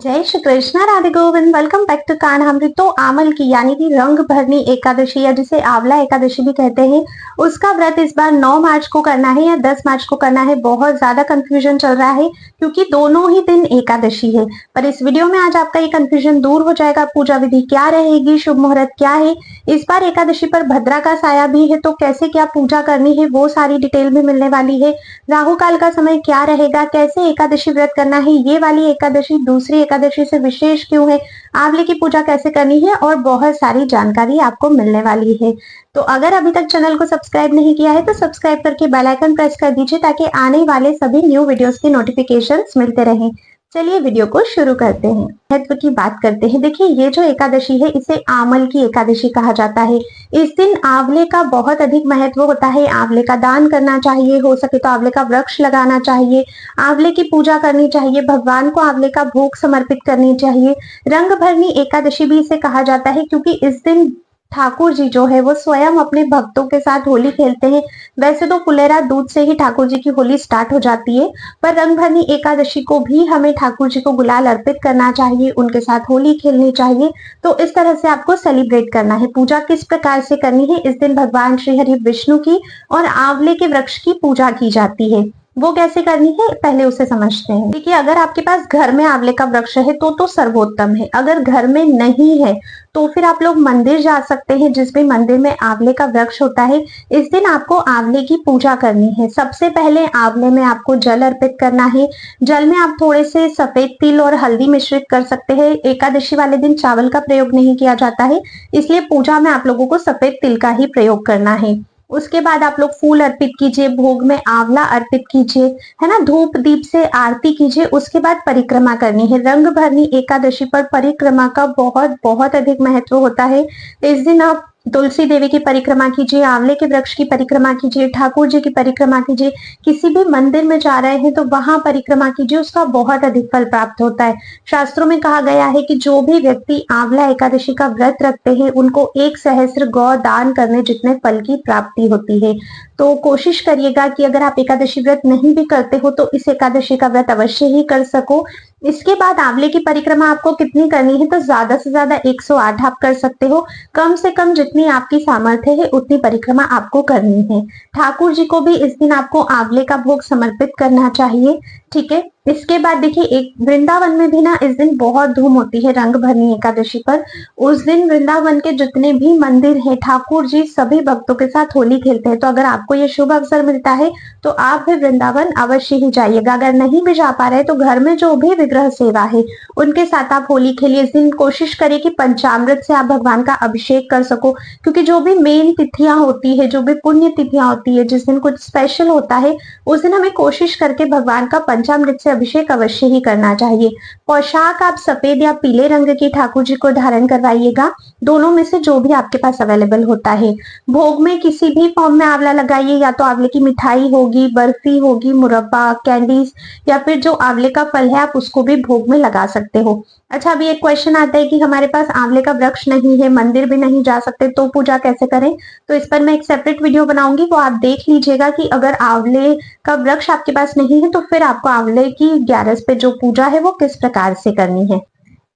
जय Shri Krishna, Radhe Govind. Welcome back to Kanhamrit. तो आमल की यानी कि रंग भरनी एकादशी या जिसे आंवला एकादशी भी कहते हैं, उसका व्रत इस बार 9 मार्च को करना है या 10 मार्च को करना है। बहुत ज्यादा कंफ्यूजन चल रहा है क्योंकि दोनों ही दिन एकादशी है। पर इस वीडियो में आज आपका ये कंफ्यूजन दूर हो जाएगा। पूजा विधि क्या रहेगी, शुभ मुहूर्त क्या है, इस बार एकादशी पर भद्रा का साया भी है तो कैसे क्या पूजा करनी है वो सारी डिटेल में मिलने वाली है। राहु काल का समय क्या रहेगा, कैसे एकादशी व्रत करना है, ये वाली एकादशी दूसरी एकादशी से विशेष क्यों है, आंवले की पूजा कैसे करनी है और बहुत सारी जानकारी आपको मिलने वाली है। तो अगर अभी तक चैनल को सब्सक्राइब नहीं किया है तो सब्सक्राइब करके बेल आइकन प्रेस कर दीजिए ताकि आने वाले सभी न्यू वीडियोस के नोटिफिकेशंस मिलते रहें। चलिए वीडियो को शुरू करते हैं। महत्व की बात करते हैं। देखिए, ये जो एकादशी है इसे आमल की एकादशी कहा जाता है। इस दिन आंवले का बहुत अधिक महत्व होता है। आंवले का दान करना चाहिए, हो सके तो आंवले का वृक्ष लगाना चाहिए, आंवले की पूजा करनी चाहिए, भगवान को आंवले का भोग समर्पित करनी चाहिए। रंग भरनी एकादशी भी इसे कहा जाता है क्योंकि इस दिन ठाकुर जी जो है वो स्वयं अपने भक्तों के साथ होली खेलते हैं। वैसे तो फुलेरा दूध से ही ठाकुर जी की होली स्टार्ट हो जाती है, पर रंग भरनी एकादशी को भी हमें ठाकुर जी को गुलाल अर्पित करना चाहिए, उनके साथ होली खेलनी चाहिए। तो इस तरह से आपको सेलिब्रेट करना है। पूजा किस प्रकार से करनी है, इस दिन भगवान श्री हरि विष्णु की और आंवले के वृक्ष की पूजा की जाती है। वो कैसे करनी है पहले उसे समझते हैं। देखिए, अगर आपके पास घर में आंवले का वृक्ष है तो सर्वोत्तम है। अगर घर में नहीं है तो फिर आप लोग मंदिर जा सकते हैं जिसमें मंदिर में आंवले का वृक्ष होता है। इस दिन आपको आंवले की पूजा करनी है। सबसे पहले आंवले में आपको जल अर्पित करना है। जल में आप थोड़े से सफेद तिल और हल्दी मिश्रित कर सकते हैं। एकादशी वाले दिन चावल का प्रयोग नहीं किया जाता है, इसलिए पूजा में आप लोगों को सफेद तिल का ही प्रयोग करना है। उसके बाद आप लोग फूल अर्पित कीजिए, भोग में आंवला अर्पित कीजिए, है ना, धूप दीप से आरती कीजिए। उसके बाद परिक्रमा करनी है। रंग भरनी एकादशी पर परिक्रमा का बहुत बहुत अधिक महत्व होता है। इस दिन आप तुलसी देवी की परिक्रमा कीजिए, आंवले के वृक्ष की परिक्रमा कीजिए, ठाकुर जी की परिक्रमा कीजिए। किसी भी मंदिर में जा रहे हैं तो वहां परिक्रमा कीजिए, उसका बहुत अधिक फल प्राप्त होता है। शास्त्रों में कहा गया है कि जो भी व्यक्ति आंवला एकादशी का व्रत रखते हैं उनको 1 सहस्त्र गौ दान करने जितने फल की प्राप्ति होती है। तो कोशिश करिएगा कि अगर आप एकादशी व्रत नहीं भी करते हो तो इस एकादशी का व्रत अवश्य ही कर सको। इसके बाद आंवले की परिक्रमा आपको कितनी करनी है, तो ज्यादा से ज्यादा 108 आप कर सकते हो। कम से कम जितनी आपकी सामर्थ्य है उतनी परिक्रमा आपको करनी है। ठाकुर जी को भी इस दिन आपको आंवले का भोग समर्पित करना चाहिए। ठीक है। इसके बाद देखिए, एक वृंदावन में भी ना इस दिन बहुत धूम होती है रंग भरनी एकादशी पर। उस दिन वृंदावन के जितने भी मंदिर हैं, ठाकुर जी सभी भक्तों के साथ होली खेलते हैं। तो अगर आपको ये शुभ अवसर मिलता है तो आप भी वृंदावन अवश्य ही जाइएगा। अगर नहीं भी जा पा रहे तो घर में जो भी विग्रह सेवा है उनके साथ आप होली खेलिए। इस दिन कोशिश करिए कि पंचामृत से आप भगवान का अभिषेक कर सको, क्योंकि जो भी मेन तिथियां होती है, जो भी पुण्य तिथियां होती है, जिस दिन कुछ स्पेशल होता है उस दिन हमें कोशिश करके भगवान का पंचामृत से अभिषेक अवश्य ही करना चाहिए। पोशाक आप सफेद या पीले रंग की ठाकुर जी को धारण करवाइएगा, दोनों में से जो भी आपके पास अवेलेबल होता है। भोग में किसी भी फॉर्म में आंवला लगाइए, या तो आंवले की मिठाई होगी, बर्फी होगी, मुरब्बा, कैंडीज, या फिर जो आंवले का फल है आप उसको भी भोग में लगा सकते हो। अच्छा, अभी एक क्वेश्चन आता है कि हमारे पास आंवले का वृक्ष नहीं है, मंदिर भी नहीं जा सकते, तो पूजा कैसे करें। तो इस पर मैं एक सेपरेट वीडियो बनाऊंगी, वो आप देख लीजिएगा कि अगर आंवले का वृक्ष आपके पास नहीं है तो फिर आपको आंवले की 11 पे जो पूजा है वो किस प्रकार से करनी है।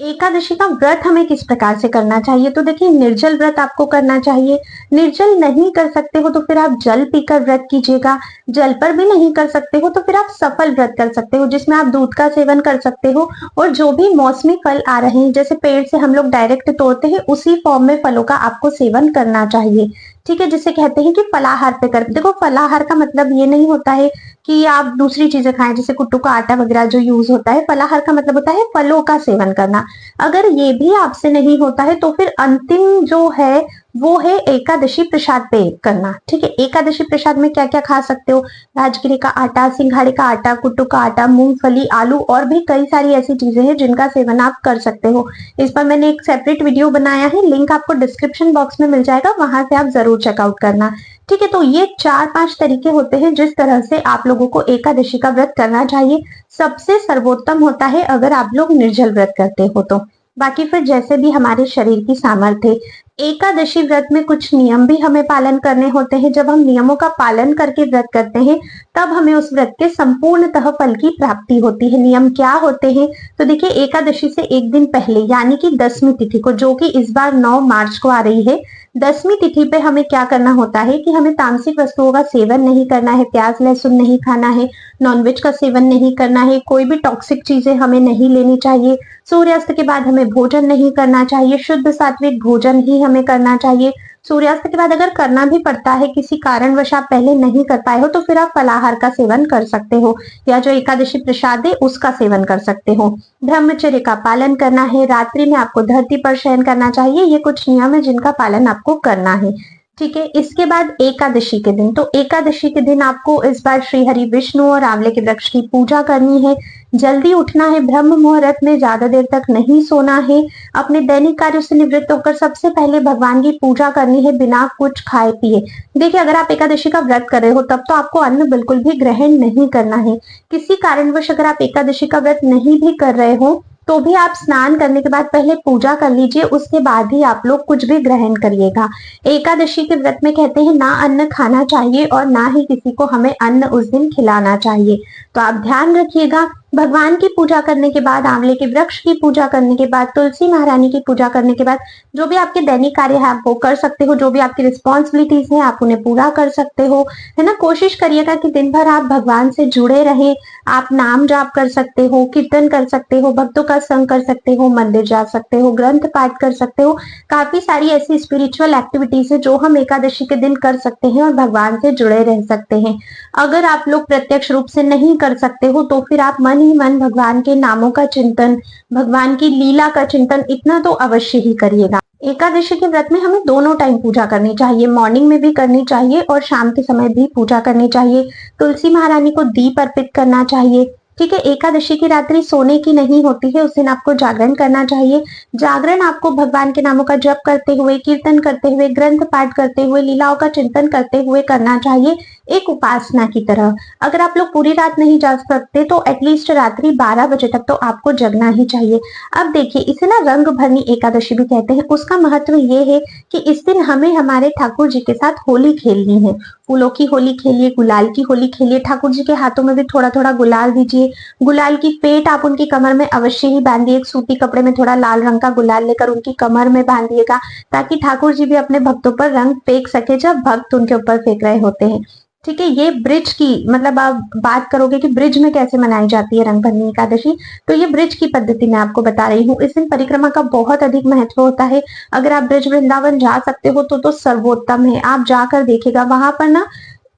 एकादशी का व्रत हमें किस प्रकार से करना चाहिए, तो देखिए, निर्जल व्रत आपको करना चाहिए। निर्जल नहीं कर सकते हो तो फिर आप जल पीकर व्रत कीजिएगा। जल पर भी नहीं कर सकते हो तो फिर आप सफल व्रत कर सकते हो, जिसमें आप दूध का सेवन कर सकते हो और जो भी मौसमी फल आ रहे हैं, जैसे पेड़ से हम लोग डायरेक्ट तोड़ते हैं, उसी फॉर्म में फलों का आपको सेवन करना चाहिए। ठीक है, जिसे कहते हैं कि फलाहार पे कर। देखो, फलाहार का मतलब ये नहीं होता है कि आप दूसरी चीजें खाएं, जैसे कुट्टू का आटा वगैरह जो यूज होता है। फलाहार का मतलब होता है फलों का सेवन करना। अगर ये भी आपसे नहीं होता है तो फिर अंतिम जो है वो है एकादशी प्रसाद पे करना। ठीक है, एकादशी प्रसाद में क्या क्या खा सकते हो, राजगिरी का आटा, सिंघाड़े का आटा, कुट्टू का आटा, मूंगफली, आलू और भी कई सारी ऐसी चीजें हैं जिनका सेवन आप कर सकते हो। इस पर मैंने एक सेपरेट वीडियो बनाया है, लिंक आपको डिस्क्रिप्शन बॉक्स में मिल जाएगा, वहां से आप जरूर चेकआउट करना। ठीक है, तो ये 4-5 तरीके होते हैं जिस तरह से आप लोगों को एकादशी का व्रत करना चाहिए। सबसे सर्वोत्तम होता है अगर आप लोग निर्जल व्रत करते हो तो। बाकी फिर जैसे भी हमारे शरीर की सामर्थ्य, एकादशी व्रत में कुछ नियम भी हमें पालन करने होते हैं। जब हम नियमों का पालन करके व्रत करते हैं तब हमें उस व्रत के संपूर्णतः फल की प्राप्ति होती है। नियम क्या होते हैं? तो देखिए, एकादशी से एक दिन पहले यानी कि 10वीं तिथि को, जो कि इस बार 9 मार्च को आ रही है, 10वीं तिथि पे हमें क्या करना होता है कि हमें तामसिक वस्तुओं का सेवन नहीं करना है, प्याज लहसुन नहीं खाना है, नॉनवेज का सेवन नहीं करना है, कोई भी टॉक्सिक चीजें हमें नहीं लेनी चाहिए। सूर्यास्त के बाद हमें भोजन नहीं करना चाहिए, शुद्ध सात्विक भोजन ही हमें करना चाहिए। सूर्यास्त के बाद अगर करना भी पड़ता है, किसी कारणवश आप पहले नहीं कर पाए हो, तो फिर आप फलाहार का सेवन कर सकते हो या जो एकादशी प्रसाद है उसका सेवन कर सकते हो। ब्रह्मचर्य का पालन करना है, रात्रि में आपको धरती पर शयन करना चाहिए। ये कुछ नियम है जिनका पालन आपको करना है। ठीक है, इसके बाद एकादशी के दिन, तो एकादशी के दिन आपको इस बार श्री हरि विष्णु और आंवले के वृक्ष की पूजा करनी है। जल्दी उठना है, ब्रह्म मुहूर्त में ज्यादा देर तक नहीं सोना है। अपने दैनिक कार्यों से निवृत्त होकर सबसे पहले भगवान की पूजा करनी है बिना कुछ खाए पिए। देखिए, अगर आप एकादशी का व्रत कर रहे हो तब तो आपको अन्न बिल्कुल भी ग्रहण नहीं करना है। किसी कारणवश अगर आप एकादशी का व्रत नहीं भी कर रहे हो तो भी आप स्नान करने के बाद पहले पूजा कर लीजिए, उसके बाद ही आप लोग कुछ भी ग्रहण करिएगा। एकादशी के व्रत में कहते हैं ना अन्न खाना चाहिए और ना ही किसी को हमें अन्न उस दिन खिलाना चाहिए। तो आप ध्यान रखिएगा। भगवान की पूजा करने के बाद, आंवले के वृक्ष की पूजा करने के बाद, तुलसी महारानी की पूजा करने के बाद जो भी आपके दैनिक कार्य है आप वो कर सकते हो। जो भी आपकी रिस्पॉन्सिबिलिटीज है आप उन्हें पूरा कर सकते हो, है ना। कोशिश करिएगा कि दिन भर आप भगवान से जुड़े रहें। आप नाम जाप कर सकते हो, कीर्तन कर सकते हो, भक्तों का संग कर सकते हो, मंदिर जा सकते हो, ग्रंथ पाठ कर सकते हो। काफी सारी ऐसी स्पिरिचुअल एक्टिविटीज है जो हम एकादशी के दिन कर सकते हैं और भगवान से जुड़े रह सकते हैं। अगर आप लोग प्रत्यक्ष रूप से नहीं कर सकते हो तो फिर आप मन ही मन भगवान के नामों का चिंतन, भगवान की लीला का चिंतन इतना तो अवश्य ही करिएगा। एकादशी के व्रत में हमें दोनों टाइम पूजा करनी चाहिए, मॉर्निंग में भी करनी चाहिए और शाम के समय भी पूजा करनी चाहिए। तुलसी महारानी को दीप अर्पित करना चाहिए। ठीक है, एकादशी की रात्रि सोने की नहीं होती है, उस दिन आपको जागरण करना चाहिए। जागरण आपको भगवान के नामों का जप करते हुए, कीर्तन करते हुए, ग्रंथ पाठ करते हुए, लीलाओं का चिंतन करते हुए करना चाहिए, एक उपासना की तरह। अगर आप लोग पूरी रात नहीं जाग सकते तो एटलीस्ट रात्रि 12 बजे तक तो आपको जगना ही चाहिए। अब देखिए, इसे ना रंग भरनी एकादशी भी कहते हैं। उसका महत्व ये है कि इस दिन हमें हमारे ठाकुर जी के साथ होली खेलनी है। फूलों की होली खेलिए, गुलाल की होली खेलिए, ठाकुर जी के हाथों में भी थोड़ा थोड़ा गुलाल दीजिए। गुलाल की फेंट आप उनकी कमर में अवश्य ही बांधिए। एक सूती कपड़े में थोड़ा लाल रंग का गुलाल लेकर उनकी कमर में बांधिएगा, ताकि ठाकुर जी भी अपने भक्तों पर रंग फेंक सके जब भक्त उनके ऊपर फेंक रहे होते हैं। ठीक है, ये ब्रिज की, मतलब आप बात करोगे कि ब्रिज में कैसे मनाई जाती है रंग भरनी एकादशी, तो ये ब्रिज की पद्धति मैं आपको बता रही हूँ। इस दिन परिक्रमा का बहुत अधिक महत्व होता है। अगर आप ब्रिज वृंदावन जा सकते हो तो सर्वोत्तम है। आप जाकर देखिएगा, वहां पर ना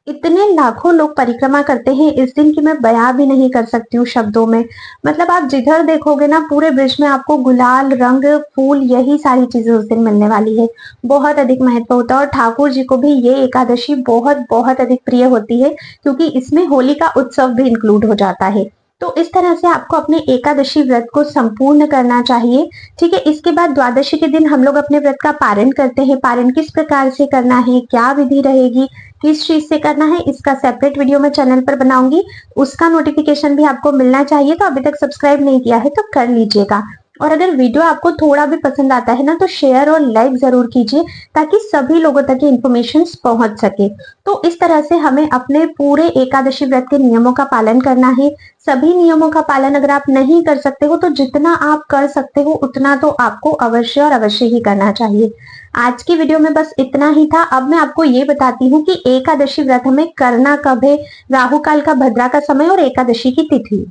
इतने लाखों लोग परिक्रमा करते हैं इस दिन की मैं बयां भी नहीं कर सकती हूँ शब्दों में। मतलब आप जिधर देखोगे ना पूरे ब्रिज में आपको गुलाल, रंग, फूल, यही सारी चीजें उस दिन मिलने वाली है। बहुत अधिक महत्व होता है और ठाकुर जी को भी ये एकादशी बहुत बहुत अधिक प्रिय होती है, क्योंकि इसमें होली का उत्सव भी इंक्लूड हो जाता है। तो इस तरह से आपको अपने एकादशी व्रत को संपूर्ण करना चाहिए। ठीक है, इसके बाद द्वादशी के दिन हम लोग अपने व्रत का पारण करते हैं। पारण किस प्रकार से करना है, क्या विधि रहेगी, किस चीज से करना है, इसका सेपरेट वीडियो मैं चैनल पर बनाऊंगी। उसका नोटिफिकेशन भी आपको मिलना चाहिए, तो अभी तक सब्सक्राइब नहीं किया है तो कर लीजिएगा। और अगर वीडियो आपको थोड़ा भी पसंद आता है ना तो शेयर और लाइक जरूर कीजिए, ताकि सभी लोगों तक ये इन्फॉर्मेशन पहुंच सके। तो इस तरह से हमें अपने पूरे एकादशी व्रत के नियमों का पालन करना है। सभी नियमों का पालन अगर आप नहीं कर सकते हो तो जितना आप कर सकते हो उतना तो आपको अवश्य और अवश्य ही करना चाहिए। आज की वीडियो में बस इतना ही था। अब मैं आपको ये बताती हूँ कि एकादशी व्रत हमें करना कब है, राहु काल का, भद्रा का समय और एकादशी की तिथि।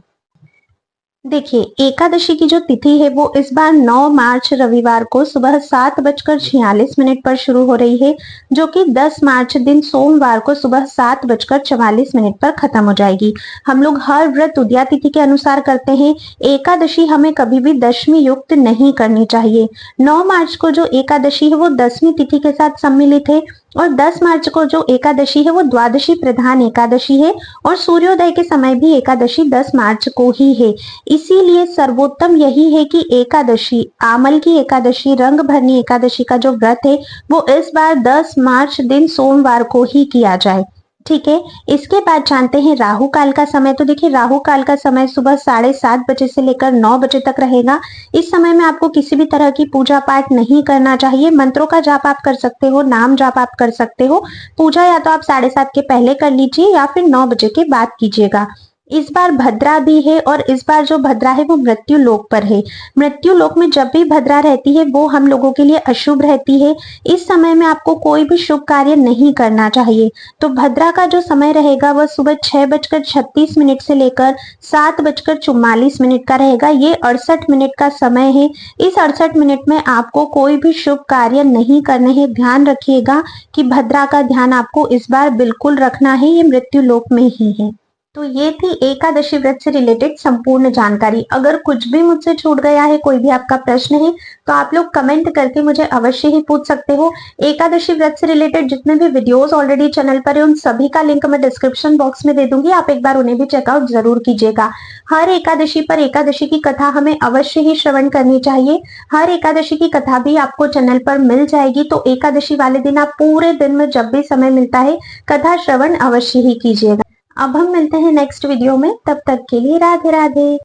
देखिए, एकादशी की जो तिथि है वो इस बार 9 मार्च रविवार को सुबह 7:46 पर शुरू हो रही है, जो कि 10 मार्च दिन सोमवार को सुबह 7:44 पर खत्म हो जाएगी। हम लोग हर व्रत उदया तिथि के अनुसार करते हैं। एकादशी हमें कभी भी दशमी युक्त नहीं करनी चाहिए। 9 मार्च को जो एकादशी है वो 10वीं तिथि के साथ सम्मिलित है और 10 मार्च को जो एकादशी है वो द्वादशी प्रधान एकादशी है और सूर्योदय के समय भी एकादशी 10 मार्च को ही है। इसीलिए सर्वोत्तम यही है कि एकादशी, आमल की एकादशी, रंग भरनी एकादशी का जो व्रत है वो इस बार 10 मार्च दिन सोमवार को ही किया जाए। ठीक है। इसके बाद जानते हैं राहु काल का समय। तो देखिए राहु काल का समय सुबह 7:30 बजे से लेकर 9 बजे तक रहेगा। इस समय में आपको किसी भी तरह की पूजा पाठ नहीं करना चाहिए। मंत्रों का जाप आप कर सकते हो, नाम जाप आप कर सकते हो। पूजा या तो आप 7:30 के पहले कर लीजिए या फिर 9 बजे के बाद कीजिएगा। इस बार भद्रा भी है और इस बार जो भद्रा है वो मृत्यु लोक पर है। मृत्यु लोक में जब भी भद्रा रहती है वो हम लोगों के लिए अशुभ रहती है। इस समय में आपको कोई भी शुभ कार्य नहीं करना चाहिए। तो भद्रा का जो समय रहेगा वह सुबह 6:36 से लेकर 7:44 का रहेगा। ये 68 मिनट का समय है। इस 68 मिनट में आपको कोई भी शुभ कार्य नहीं करने हैं। ध्यान रखिएगा कि भद्रा का ध्यान आपको इस बार बिल्कुल रखना है। ये मृत्यु लोक में ही है। तो ये थी एकादशी व्रत से रिलेटेड संपूर्ण जानकारी। अगर कुछ भी मुझसे छूट गया है, कोई भी आपका प्रश्न है, तो आप लोग कमेंट करके मुझे अवश्य ही पूछ सकते हो। एकादशी व्रत से रिलेटेड जितने भी वीडियोस ऑलरेडी चैनल पर है उन सभी का लिंक मैं डिस्क्रिप्शन बॉक्स में दे दूंगी। आप एक बार उन्हें भी चेकआउट जरूर कीजिएगा। हर एकादशी पर एकादशी की कथा हमें अवश्य ही श्रवण करनी चाहिए। हर एकादशी की कथा भी आपको चैनल पर मिल जाएगी। तो एकादशी वाले दिन आप पूरे दिन में जब भी समय मिलता है कथा श्रवण अवश्य ही कीजिएगा। अब हम मिलते हैं नेक्स्ट वीडियो में। तब तक के लिए राधे राधे।